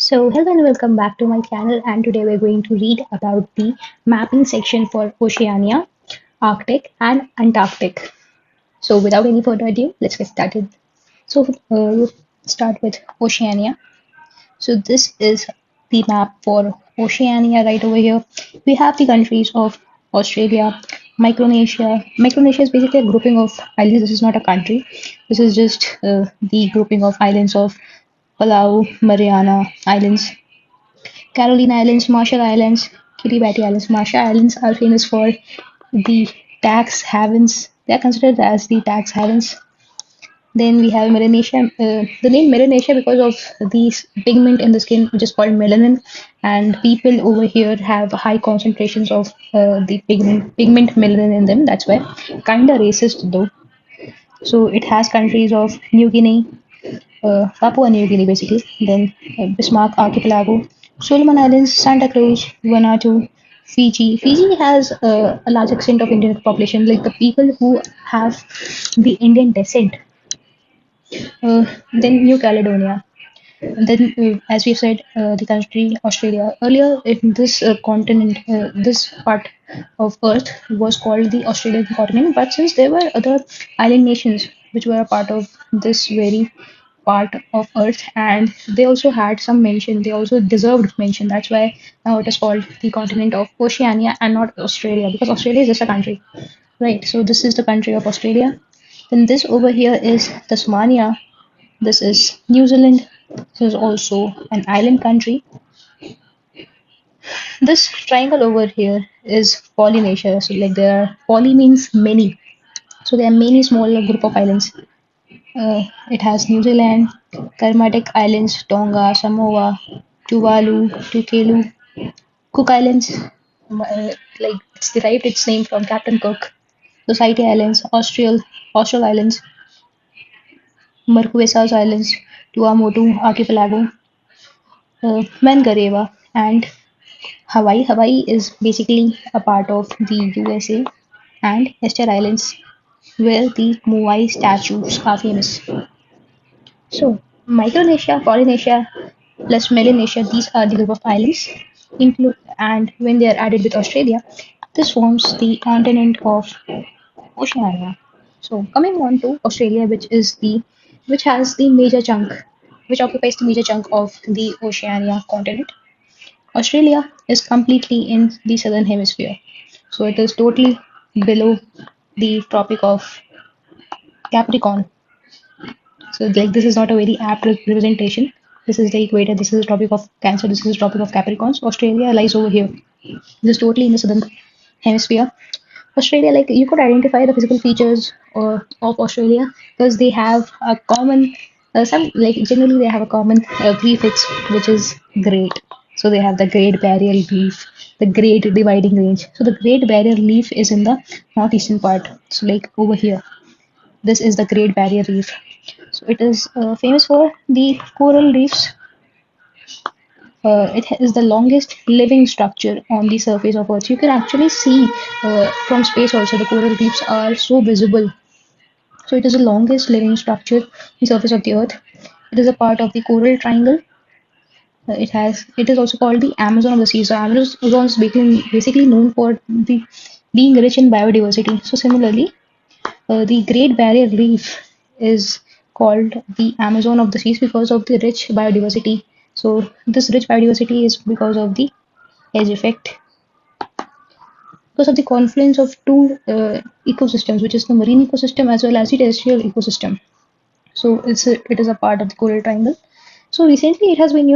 Hello and welcome back to my channel, and today we're going to read about the mapping section for Oceania, Arctic and Antarctic. So without any further ado, let's get started. We'll start with Oceania. So this is the map for Oceania right over here. We have the countries of Australia, Micronesia. Micronesia is basically a grouping of islands. This is not a country. This is just the grouping of islands of Palau, Mariana Islands, Caroline Islands, Marshall Islands, Kiribati Islands. Marshall Islands are famous for the tax havens. They are considered as the tax havens. Then we have melanesia. The name melanesia because of the pigment in the skin, which is called melanin, and people over here have high concentrations of the pigment melanin in them. That's why kinda racist though. So it has countries of New Guinea, Papua New Guinea basically, then Bismarck Archipelago, Solomon Islands, Santa Cruz, Vanuatu, Fiji. Fiji has a large extent of Indian population, like the people who have the Indian descent. Then New Caledonia. Then, as we said, the country Australia. Earlier, in this continent, this part of Earth was called the Australian continent. But since there were other island nations which were a part of this very part of Earth, and they also had some mention. They also deserved mention. That's why now it is called the continent of Oceania and not Australia, because Australia is just a country, right? So this is the country of Australia. Then this over here is Tasmania. This is New Zealand. This is also an island country. This triangle over here is Polynesia. So like there are poly means many. So there are many smaller group of islands. It has New Zealand, Kermadec Islands, Tonga, Samoa, Tuvalu, Tuvalu, Cook Islands. Like it's derived its name from Captain Cook. Society Islands, Austral Islands, Marquesas Islands, Tuamotu Archipelago, Mangareva, and Hawaii. Hawaii is basically a part of the USA, and Easter Islands, where the Moai statues are famous. So, Micronesia, Polynesia, plus Melanesia, these are the group of islands. And when they are added with Australia, this forms the continent of Oceania. So, coming on to Australia, which has the major chunk, which occupies the major chunk of the Oceania continent. Australia is completely in the southern hemisphere, so it is totally below the Tropic of Capricorn. So like this is not a very apt representation. This is the equator. This is the Tropic of Cancer. This is the Tropic of Capricorn. So Australia lies over here. This is totally in the southern hemisphere. Australia, like you could identify the physical features of Australia because they have a common, some like generally they have a common prefix which is great. So they have the Great Barrier Reef, the Great Dividing Range. So the Great Barrier Reef is in the northeastern part. So like over here, this is the Great Barrier Reef. So it is famous for the coral reefs. It is the longest living structure on the surface of Earth. You can actually see from space also the coral reefs are so visible. So it is the longest living structure on the surface of the Earth. It is a part of the coral triangle. It is also called the Amazon of the sea. So Amazon is basically known for the being rich in biodiversity. So similarly, the Great Barrier Reef is called the Amazon of the seas because of the rich biodiversity. So this rich biodiversity is because of the edge effect, because of the confluence of two ecosystems, which is the marine ecosystem as well as the terrestrial ecosystem. So it is a part of the coral triangle. So recently it has been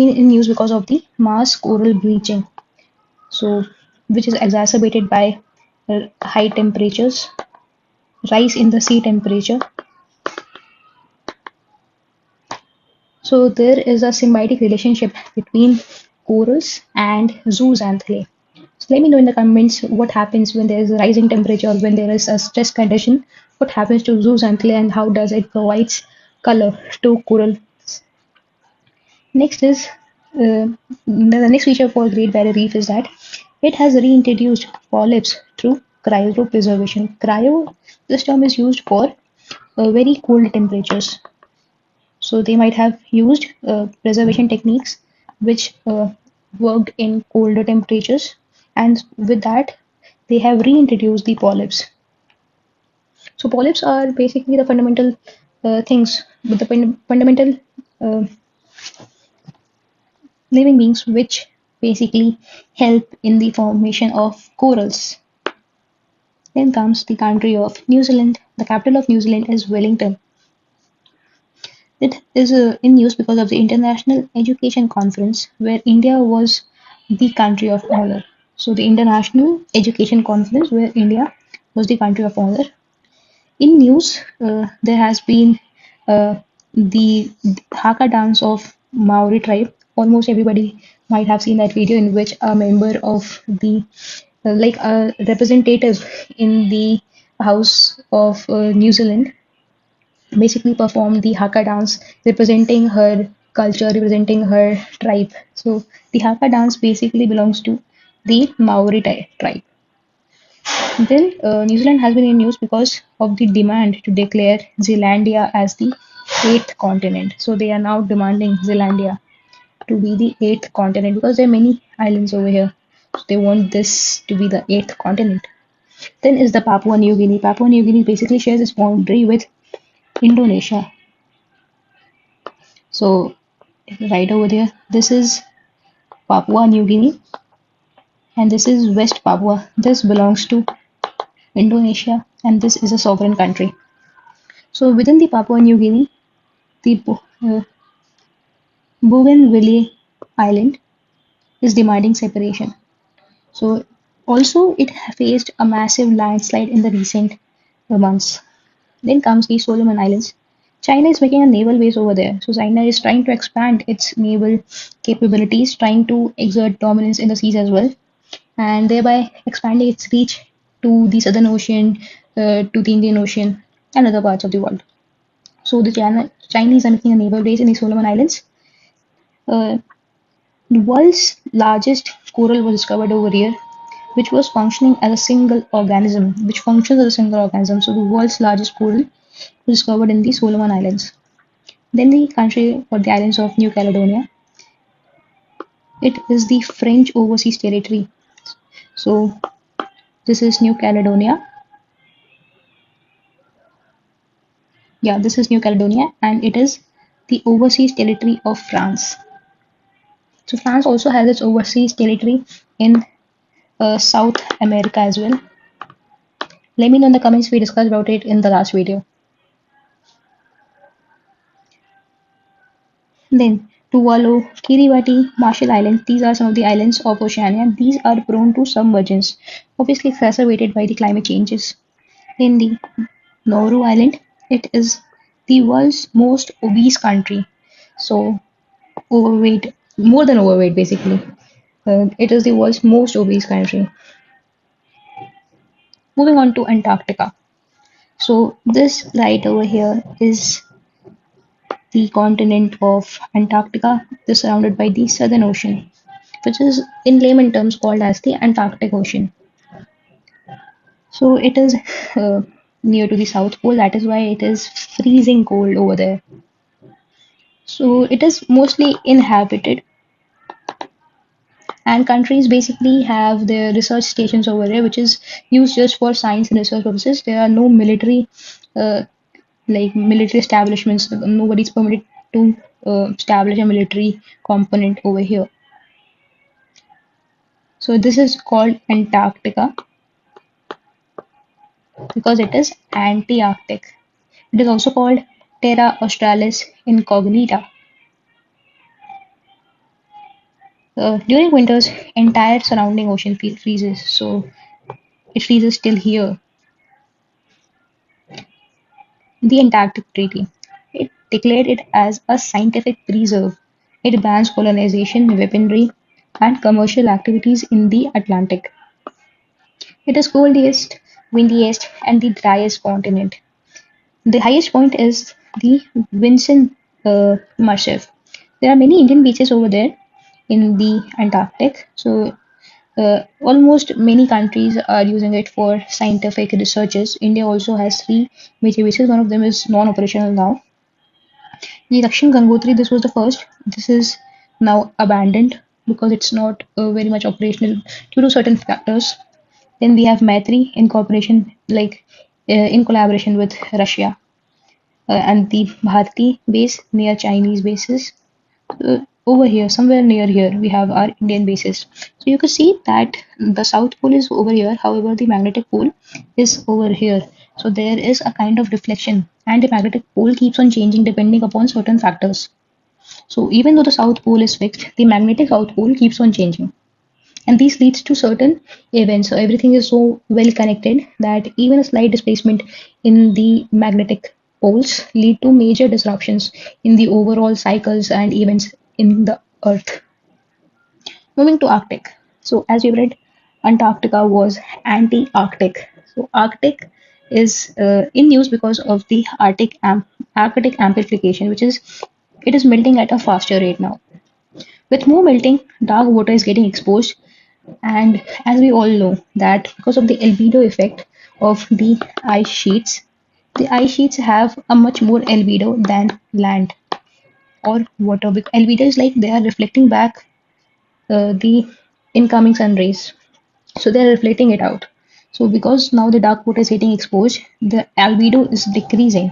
in use because of the mass coral bleaching. So which is exacerbated by high temperatures, rise in the sea temperature. So there is a symbiotic relationship between corals and zooxanthellae. So let me know in the comments what happens when there is a rising temperature or when there is a stress condition. What happens to zooxanthellae and how does it provides color to coral? Next is the next feature for Great Barrier Reef is that it has reintroduced polyps through cryopreservation. Cryo, this term is used for very cold temperatures. So they might have used preservation techniques which worked in colder temperatures, and with that, they have reintroduced the polyps. So polyps are basically the fundamental things, with the fundamental uh, living beings which basically help in the formation of corals. Then comes the country of New Zealand. The capital of New Zealand is Wellington. It is in news because of the International Education Conference, where India was the country of honor. So, the International Education Conference, where India was the country of honor. In news, there has been the Haka dance of Maori tribe. Almost everybody might have seen that video in which a member of the like a representative in the House of New Zealand basically performed the Haka dance representing her culture, representing her tribe. So the Haka dance basically belongs to the Maori tribe. Then New Zealand has been in news because of the demand to declare Zealandia as the eighth continent. So they are now demanding Zealandia to be the eighth continent because there are many islands over here. So they want this to be the eighth continent. Then is the Papua New Guinea. Papua New Guinea basically shares its boundary with Indonesia. So right over there, this is Papua New Guinea and this is West Papua. This belongs to Indonesia and this is a sovereign country. So within the Papua New Guinea, the Bougainville Island is demanding separation. So also it faced a massive landslide in the recent months. Then comes the Solomon Islands. China is making a naval base over there. So China is trying to expand its naval capabilities, trying to exert dominance in the seas as well, and thereby expanding its reach to the Southern Ocean, to the Indian Ocean, and other parts of the world. So the Chinese are making a naval base in the Solomon Islands. The world's largest coral was discovered over here, which was functioning as a single organism, which functions as a single organism. So the world's largest coral was discovered in the Solomon Islands. Then the country or the islands of New Caledonia. It is the French overseas territory. So this is New Caledonia. Yeah, this is New Caledonia and it is the overseas territory of France. So France also has its overseas territory in South America as well. Let me know in the comments, we discussed about it in the last video. Then Tuvalu, Kiribati, Marshall Islands, these are some of the islands of Oceania. These are prone to submergence, obviously exacerbated by the climate changes. In the Nauru Island, it is the world's most obese country. So overweight, more than overweight basically. It is the world's most obese country. Moving on to Antarctica. So this right over here is the continent of Antarctica is surrounded by the Southern Ocean, which is in layman terms called as the Antarctic Ocean. So it is near to the South Pole, that is why it is freezing cold over there. So it is mostly inhabited, and countries basically have their research stations over there, which is used just for science and research purposes. There are no military uh, military establishments. Nobody's permitted to establish a military component over here. So this is called Antarctica because it is anti-Arctic. It is also called Terra Australis Incognita. During winters, entire surrounding ocean freezes. So it freezes till here. The Antarctic Treaty. It declared it as a scientific preserve. It bans colonization, weaponry, and commercial activities in the Atlantic. It is coldest, windiest, and the driest continent. The highest point is the Vincent Massif. There are many Indian beaches over there in the Antarctic. So almost many countries are using it for scientific researches. India also has three major beaches. One of them is non-operational now. The Dakshin Gangotri, this was the first. This is now abandoned because it's not very much operational due to certain factors. Then we have Maitri in cooperation, in collaboration with Russia, and the Bharti base near Chinese bases. Over here, somewhere near here, we have our Indian bases. So you can see that the South Pole is over here, however, the magnetic pole is over here. So there is a kind of deflection, and the magnetic pole keeps on changing depending upon certain factors. So even though the South Pole is fixed, the magnetic South Pole keeps on changing. And this leads to certain events. So everything is so well connected that even a slight displacement in the magnetic poles lead to major disruptions in the overall cycles and events in the Earth. Moving to Arctic. So as we read, Antarctica was anti-Arctic. So Arctic is in news because of the Arctic amplification, which is it is melting at a faster rate now. With more melting, dark water is getting exposed, and as we all know that because of the albedo effect of the ice sheets have a much more albedo than land or water. Because albedo is like they are reflecting back the incoming sun rays, so they are reflecting it out. So because now the dark water is getting exposed, the albedo is decreasing.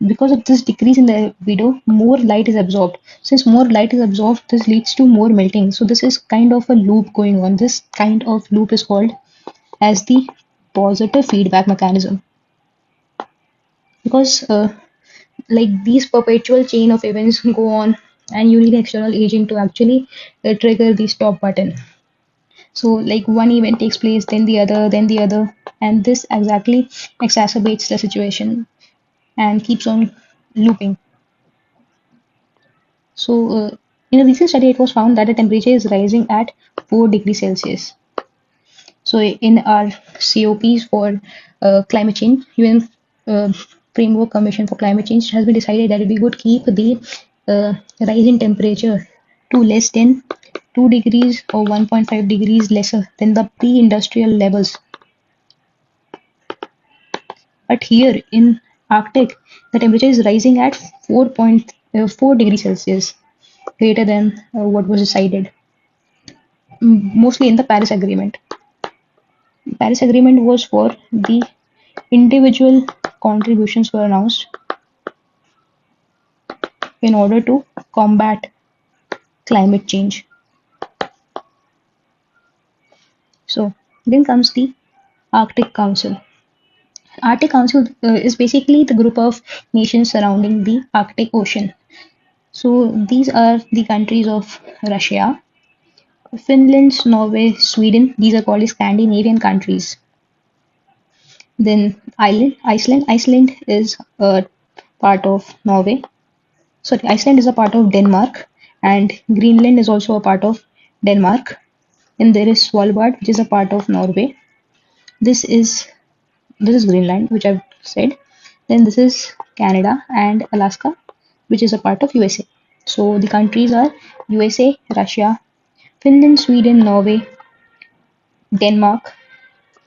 Because of this decrease in the albedo, more light is absorbed. Since more light is absorbed, this leads to more melting. So this is kind of a loop going on. This kind of loop is called as the positive feedback mechanism. Because these perpetual chain of events go on, and you need external agent to actually trigger the stop button. So like one event takes place, then the other, and this exactly exacerbates the situation and keeps on looping. So in a recent study, it was found that the temperature is rising at 4 degrees Celsius. So in our COPs for climate change, UN Framework Commission for Climate Change has been decided that we would keep the rise in temperature to less than 2 degrees or 1.5 degrees lesser than the pre-industrial levels. But here in Arctic, the temperature is rising at 4.4 degrees Celsius, greater than what was decided, mostly in the Paris Agreement. Paris Agreement was for the individual contributions were announced in order to combat climate change. So then comes the Arctic Council. Arctic Council is basically the group of nations surrounding the Arctic Ocean. So these are the countries of Russia, Finland, Norway, Sweden. These are called Scandinavian countries. Then Iceland is a part of Norway. Sorry, Iceland is a part of Denmark, and Greenland is also a part of Denmark. And there is Svalbard, which is a part of Norway. This is this is Greenland, which I've said. Then this is Canada and Alaska, which is a part of USA. So the countries are USA, Russia, Finland, Sweden, Norway, Denmark,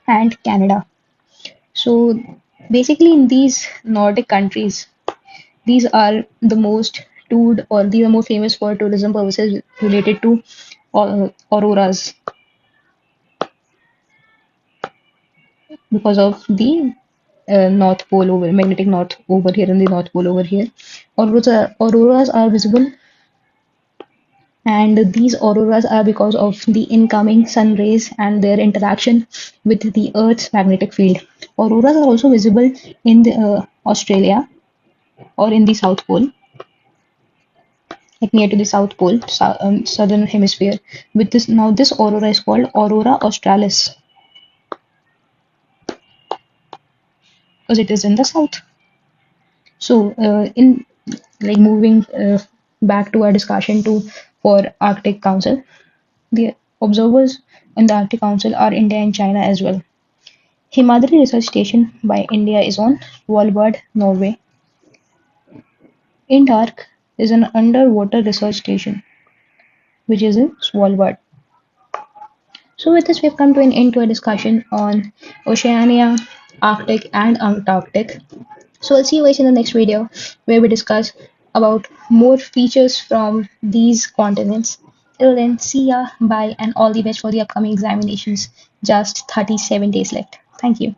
and Canada. So basically, in these Nordic countries, these are the most toured or the more famous for tourism purposes related to auroras because of the North Pole over magnetic North over here and the North Pole over here. Auroras are visible, and these auroras are because of the incoming sun rays and their interaction with the Earth's magnetic field. Auroras are also visible in the, Australia or in the South Pole, like near to the South Pole, southern hemisphere. With this now, this aurora is called Aurora Australis because it is in the south. So, in moving back to our discussion to for Arctic Council, the observers in the Arctic Council are India and China as well. Himadri Research Station by India is on Svalbard, Norway. INDARC is an underwater research station which is in Svalbard. So with this, we've come to an end to a discussion on Oceania, Arctic, and Antarctic. So I'll see you guys in the next video where we discuss about more features from these continents. Till then, see ya, bye, and all the best for the upcoming examinations. Just 37 days left. Thank you.